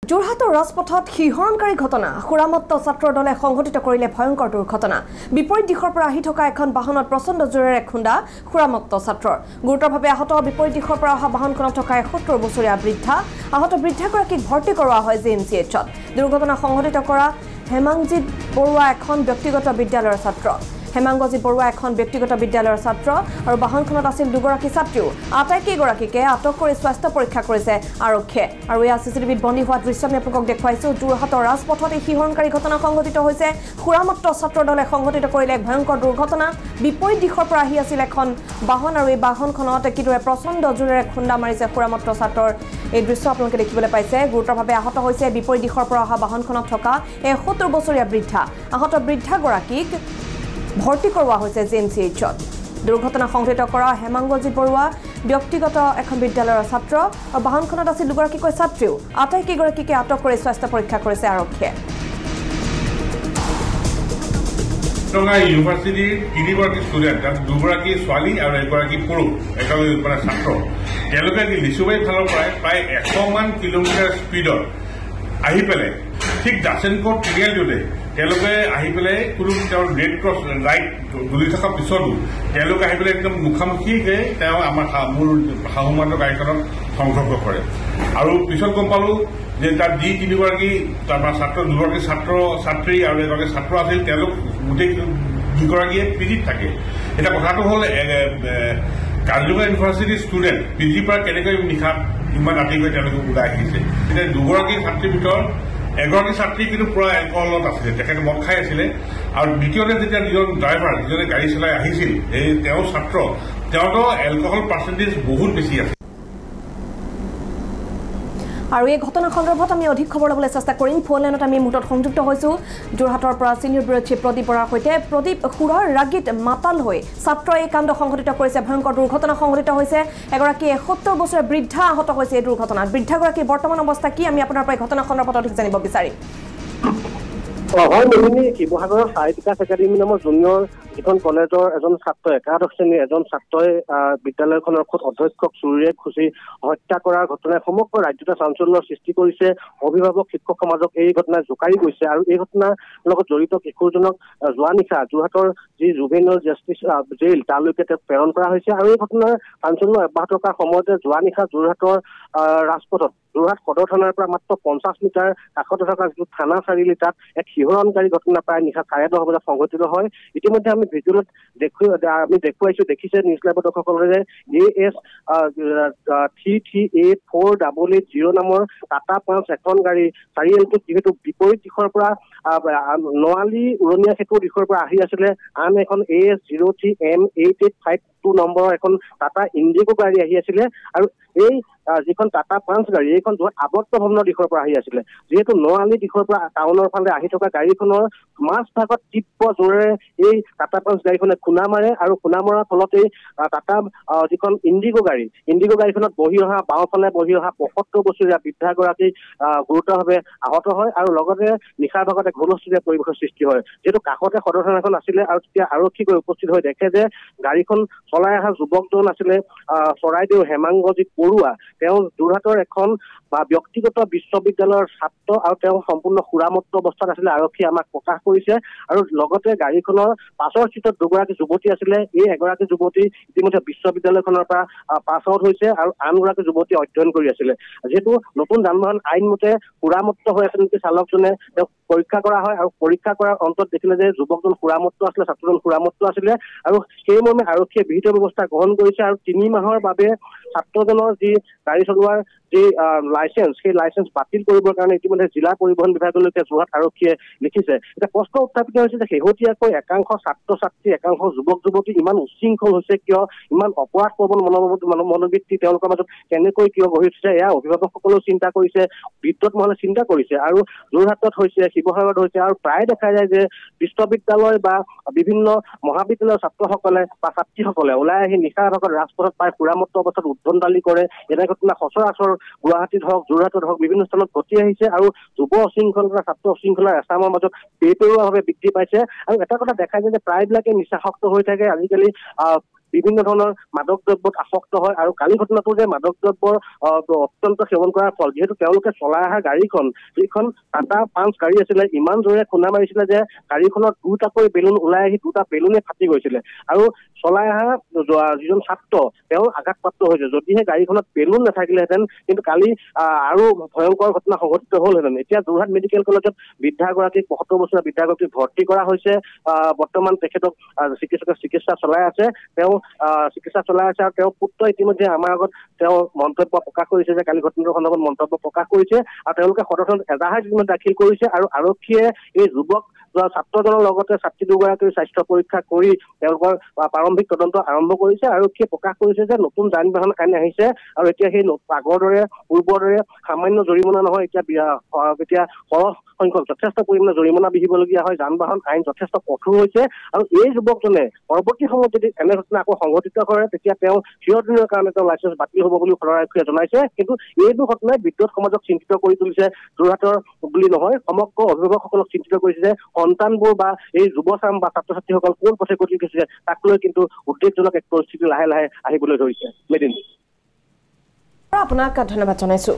যোৰহাটৰ ৰাজপথত শিহৰণকাৰী ঘটনা খুৰামত্ত ছাত্ৰৰ দলে সংঘটিত কৰিলে ভয়ংকৰ দুৰ্ঘটনা বিপৰীত দিশৰ পৰা আহি থকা এখন বাহনত প্ৰচণ্ড জোৰেৰে খুন্দা খুৰামত্ত ছাত্ৰৰ গুৰুতৰভাৱে আহত বিপৰীত দিশৰ পৰা অহা বাহনখনত থকা ৭১ বছৰীয়া বৃদ্ধা আহত বৃদ্ধাগৰাকীক ভৰ্তি কৰোৱা হয় জিএমচিএইচত দুৰ্ঘটনা সংঘটিত কৰা হেমাংজিৎ বৰুৱা এখন ব্যক্তিগত বিদ্যালয়ৰ ছাত্ৰ হেমাংগজিৎ বৰুৱা এখন ব্যক্তিগত বিদ্যালয়ৰ ছাত্ৰ আৰু বাহনখনত আছিল দুগৰাকী ছাত্ৰীও আটাইকেইগৰাকীকে আটক কৰি স্বাস্থ্য পৰীক্ষা কৰিছে আৰক্ষীয়ে আৰু এয়া চিচিটিভিত বন্দী হোৱা দৃশ্য আমি আপোনালোকক দেখুৱাইছো যোৰহাটৰ ৰাজপথত এই শিহৰণকাৰী ঘটনা সংঘটিত হৈছে খুৰামত্ত ছাত্ৰৰ দলে সংঘটিত কৰিলে এক ভয়ংকৰ দুৰ্ঘটনা বিপৰীত দিশৰ পৰা আহি আছিল এখন বাহন আৰু এই বাহনখনত কিদৰে প্ৰচণ্ড জোৰেৰে খুন্দা মাৰিছে খুৰামত্ত ছাত্ৰৰ এই দৃশ্য আপোনালোকে দেখিবলৈ পাইছে গুৰুতৰভাৱে আহত হৈছে বিপৰীত দিশৰ পৰা অহা বাহনখনত থকা ৭১ বছৰীয়া বৃদ্ধা আহত বৃদ্ধাগৰাকীক ভৰ্তি কৰোৱা হৈছে জিএমচিএইচত দুৰ্ঘটনা সংঘটিত কৰা হেমাংগজিৎ বৰুৱা ব্যক্তিগত এখন বিদ্যালয়ৰ ছাত্ৰ আৰু বাহনখনত আছিল দুগৰাকীকৈ ছাত্ৰীও আটাইকেইগৰাকীকে আটক কৰি স্বাস্থ্য পৰীক্ষা কৰিছে আৰক্ষীয়ে ইউনিভাৰ্চিটিৰ তিনিগৰাকী ষ্টুডেণ্ট দুগৰাকী ছোৱালী আৰু এগৰাকী পুৰুষ একেলগে ছাত্ৰ তেওঁলোকে লিচুবাৰী ফালৰ পৰাই প্ৰায় ১০০মান কিলোমিটাৰ স্পীডত আহি পেলাই ঠিক দাসেনকোট তিনিআলিটোতে তেওঁলোকে আহি পেলাই কোনো তেওঁৰ ৰেড ক্ৰছ লাইট জ্বলি থকা পিছতো তেওঁলোকে আহি পেলাই একদম মুখামুখিকৈ তেওঁ আমাৰ মোৰ শাহুমানৰ গাড়ীখনত সংঘৰ্ষ কৰে আৰু পিছত গম পালোঁ যে তাত যি তিনিগৰাকী তাৰপৰা দুগৰাকী ছাত্ৰী আৰু এগৰাকী ছাত্ৰ আছিল তেওঁলোক গোটেই দুগৰাকীয়ে পিজিত থাকে এতিয়া কথাটো হ'ল কাজিৰঙা ইউনিভাৰ্চিটিৰ ষ্টুডেণ্ট পিজিৰ পৰা কেনেকৈ নিশা ইমান ৰাতিকৈ তেওঁলোকে ওলাই আহিছে এতিয়া দুগৰাকী ছাত্ৰীৰ ভিতৰত এগৰাকী ছাত্ৰী কিন্তু পুৰা এলকহলত আছিলে তেখেতে মদ খাই আছিলে আৰু দ্বিতীয়তে যেতিয়া যিজন ড্ৰাইভাৰ যিজনে গাড়ী চলাই আহিছিল এই তেওঁ ছাত্ৰ তেওঁতো এলকহল পাৰ্চেণ্টেজ বহুত বেছি আছে আৰু এই ঘটনা সন্দৰ্ভত আমি অধিক খবৰ ল'বলৈ চেষ্টা কৰিম ফোন লাইনত আমি মুহূৰ্তত সংযুক্ত হৈছোঁ যোৰহাটৰ পৰা ছিনিয়ৰ ব্যুৰ চিফ প্ৰদীপ বৰাৰ সৈতে প্ৰদীপ সুৰৰ ৰাগীত মাতাল হৈ ছাত্ৰই এই কাণ্ড সংঘটিত কৰিছে ভয়ংকৰ দুৰ্ঘটনা সংঘটিত হৈছে এগৰাকী ৭১ বছৰীয়া বৃদ্ধা আহত হৈছে এই দুৰ্ঘটনাত বৃদ্ধাগৰাকীৰ বৰ্তমান অৱস্থা কি আমি আপোনাৰ পৰা এই ঘটনা সন্দৰ্ভত অধিক জানিব বিচাৰিম হয় মেলিনী শিৱসাগৰৰ সাহিত্য বিকাশ একাডেমী নামৰ জুনিয়ৰ যিখন কলেজৰ এজন ছাত্ৰ একাদশ শ্ৰেণীৰ এজন ছাত্ৰই বিদ্যালয়খনৰ অধ্যক্ষক চুৰিৰে খুচি হত্যা কৰাৰ ঘটনাই সমগ্ৰ ৰাজ্যতে চাঞ্চল্যৰ সৃষ্টি কৰিছে অভিভাৱক শিক্ষক সমাজক এই ঘটনাই জোকাৰি গৈছে আৰু এই ঘটনাৰ লগত জড়িত কিশোৰজনক যোৱা নিশা যোৰহাটৰ যি জুভেনিয়েল জাষ্টিচ জেইল তালৈকে তেওঁক প্ৰেৰণ কৰা হৈছে আৰু এই ঘটনাৰ চাঞ্চল্য অব্যাহত থকাৰ সময়তে যোৱা নিশা যোৰহাটৰ ৰাজপথত যোৰহাট সদৰ থানাৰ পৰা মাত্ৰ ৫০ মিটাৰ কাষতে থকা যিটো থানা চাৰিআলি তাত এক শিহৰণকাৰী ঘটনা প্ৰায় নিশা ১২:৩০ বজাত সংঘটিত হয় ইতিমধ্যে আমি ভিডিঅ'ত দেখুৱাইছো দেখিছে নিউজ লাইভৰ দৰ্শকসকলে যে AS 33A4880 নামৰ টাটা পাঞ্চ এখন গাড়ী চাৰিআলিটোত যিহেতু বিপৰীত দিশৰ পৰা নৱালী উৰণীয়া সেতুৰ দিশৰ পৰা আহি আছিলে আন এখন AS 03M8852 নম্বৰৰ এখন টাটা ইণ্ডিগো গাড়ী আহি আছিলে আৰু এই যিখন টাটা পাঞ্চ গাড়ী এইখন যোৰহাট আৱৰ্ত ভৱনৰ দিশৰ পৰা আহি আছিলে যিহেতু নৱালী দিশৰ পৰা টাউনৰ ফালে আহি থকা গাড়ীখনৰ মাজ ভাগত তীব্ৰ জোৰেৰে এই টাটা পাঞ্চ গাড়ীখনে খুন্দা মাৰে আৰু খুন্দা মৰাৰ ফলতেই টাটা যিখন ইণ্ডিগো গাড়ীখনত বহি অহা বাওঁফালে বহি অহা ৭৫ বছৰীয়া বৃদ্ধাগৰাকী গুৰুতৰভাৱে আহত হয় আৰু লগতে নিশাৰ ভাগতে হুলস্থুলীয়া পৰিৱেশৰ সৃষ্টি হয় যিহেতু কাষতে সদৰ থানাখন আছিলে আৰু তেতিয়া আৰক্ষী গৈ উপস্থিত হৈ দেখে যে গাড়ীখন চলাই অহা যুৱকজন আছিলে চৰাইদেউ হেমাংগজিৎ বৰুৱা তেওঁ যোৰহাটৰ এখন ব্যক্তিগত বিশ্ববিদ্যালয়ৰ ছাত্ৰ আৰু তেওঁ সম্পূৰ্ণ সুৰামত্ত অৱস্থাত আছিলে আৰক্ষীয়ে আমাক প্ৰকাশ কৰিছে আৰু লগতে গাড়ীখনৰ পাছৰ চিটত দুগৰাকী যুৱতী আছিলে এই এগৰাকী যুৱতী ইতিমধ্যে বিশ্ববিদ্যালয়খনৰ পৰা পাছ আউট হৈছে আৰু আনগৰাকী যুৱতী অধ্যয়ন কৰি আছিলে যিহেতু নতুন যান-বাহন আইন মতে সুৰামত্ত হৈ আছে নেকি চালকজনে তেওঁক পৰীক্ষা কৰা হয় আৰু পৰীক্ষা কৰাৰ অন্তত দেখিলে যে যুৱকজন সুৰামত্ত আছিলে ছাত্ৰজন সুৰামত্ত আছিলে আৰু সেইমৰ্মে আৰক্ষীয়ে বিহিত ব্যৱস্থা গ্ৰহণ কৰিছে আৰু ৩ মাহৰ বাবে ছাত্ৰজনৰ যি গাড়ী চলোৱাৰ যি লাইচেন্স সেই লাইচেন্স বাতিল কৰিবৰ কাৰণে ইতিমধ্যে জিলা পৰিবহণ বিভাগলৈকে যোৰহাট আৰক্ষীয়ে লিখিছে এতিয়া প্ৰশ্ন উত্থাপিত হৈছে যে শেহতীয়াকৈ একাংশ ছাত্ৰ ছাত্ৰী একাংশ যুৱক যুৱতী ইমান উচ্ছৃংখল হৈছে কিয় ইমান অপৰাধ প্ৰৱণ মনোবৃত্তি তেওঁলোকৰ মাজত কেনেকৈ কিয় গঢ়ি উঠিছে এয়া অভিভাৱকসকলেও চিন্তা কৰিছে বিদ্যুৎ মহলে চিন্তা কৰিছে আৰু যোৰহাটত হৈছে শিৱসাগৰত হৈছে আৰু প্ৰায় দেখা যায় যে বিশ্ববিদ্যালয় বা বিভিন্ন মহাবিদ্যালয়ৰ ছাত্ৰসকলে বা ছাত্ৰীসকলে ওলাই আহি নিশাৰ ভাগত ৰাজপথত প্ৰায় সুৰামত্ত অৱস্থাত উদ্ভণ্ডালি কৰে এনে ঘটনা সচৰাচৰ গুৱাহাটীত হওক যোৰহাটত হওক বিভিন্ন স্থানত ঘটি আহিছে আৰু যুৱ উশৃংখলতা ছাত্ৰ উশৃংখলা এছামৰ মাজত বেপেৰুৱাভাৱে বৃদ্ধি পাইছে আৰু এটা কথা দেখা যায় যে প্ৰায়বিলাকে নিচাসক্ত হৈ থাকে আজিকালি বিভিন্ন ধৰণৰ মাদক দ্ৰব্যত আসক্ত হয় আৰু কালি ঘটনাটো যে মাদক দ্ৰব্যৰ অত্যন্ত সেৱন কৰাৰ ফল যিহেতু তেওঁলোকে চলাই অহা গাড়ীখন যিখন টাটা পাঞ্চ গাড়ী আছিলে ইমান জোৰে খুন্দা মাৰিছিলে যে গাড়ীখনত দুটাকৈ বেলুন ওলাই আহি দুটা বেলুনে ফাটি গৈছিলে আৰু চলাই অহা যিজন ছাত্ৰ তেওঁ আঘাতপ্ৰাপ্ত হৈছে যদিহে গাড়ীখনত বেলুন নাথাকিলেহেঁতেন কিন্তু কালি আৰু ভয়ংকৰ ঘটনা সংঘটিত হ'লহেঁতেন এতিয়া যোৰহাট মেডিকেল কলেজত বৃদ্ধাগৰাকীক ৭৫ বছৰীয়া বৃদ্ধাগৰাকীক ভৰ্তি কৰা হৈছে বৰ্তমান তেখেতক চিকিৎসকে চিকিৎসা চলাই আছে তেওঁ আৰু তেওঁৰ পুত্ৰ ইতিমধ্যে আমাৰ আগত তেওঁ মন্তব্য প্ৰকাশ কৰিছে যে কালি ঘটনাটোৰ সন্দৰ্ভত মন্তব্য প্ৰকাশ কৰিছে আৰু তেওঁলোকে সদৰ থানাত এজাহাৰ দাখিল কৰিছে আৰু আৰক্ষীয়ে এই যুৱক ছাত্ৰজনৰ লগতে ছাত্ৰী দুগৰাকীৰ স্বাস্থ্য পৰীক্ষা কৰি তেওঁলোকৰ প্ৰাৰম্ভিক তদন্ত আৰম্ভ কৰিছে আৰক্ষীয়ে প্ৰকাশ কৰিছে যে নতুন যান বাহন আইন আহিছে আৰু এতিয়া সেই আগৰ দৰে পূৰ্বৰ দৰে সামান্য জৰিমনা নহয় এতিয়া সৰহ সংখ্যক যথেষ্ট পৰিমাণে জৰিমনা বিহিবলগীয়া হয় যান বাহন আইন যথেষ্ট কঠোৰ হৈছে আৰু এই যুৱকজনে পৰৱৰ্তী সময়ত যদি এনে ঘটনা আকৌ সংঘটিত কৰে তেতিয়া তেওঁ চিৰদিনৰ কাৰণে তেওঁ লাইচেন্স বাতিল হ'ব বুলি সদৰ আৰক্ষীয়ে জনাইছে কিন্তু এইবোৰ ঘটনাই বিদ্যুৎ সমাজক চিন্তিত কৰি তুলিছে যোৰহাটৰ বুলি নহয় সমগ্ৰ অভিভাৱকসকলক চিন্তিত কৰিছে যে সন্তানবোৰ বা এই যুৱচাম বা ছাত্ৰ ছাত্ৰীসকল কোন পথে গতি কৰিছে তাক লৈ কিন্তু উদ্বেগজনক এক পৰিস্থিতি লাহে লাহে আহিবলৈ ধৰিছে মেদিন আপোনাক ধন্যবাদ জনাইছো।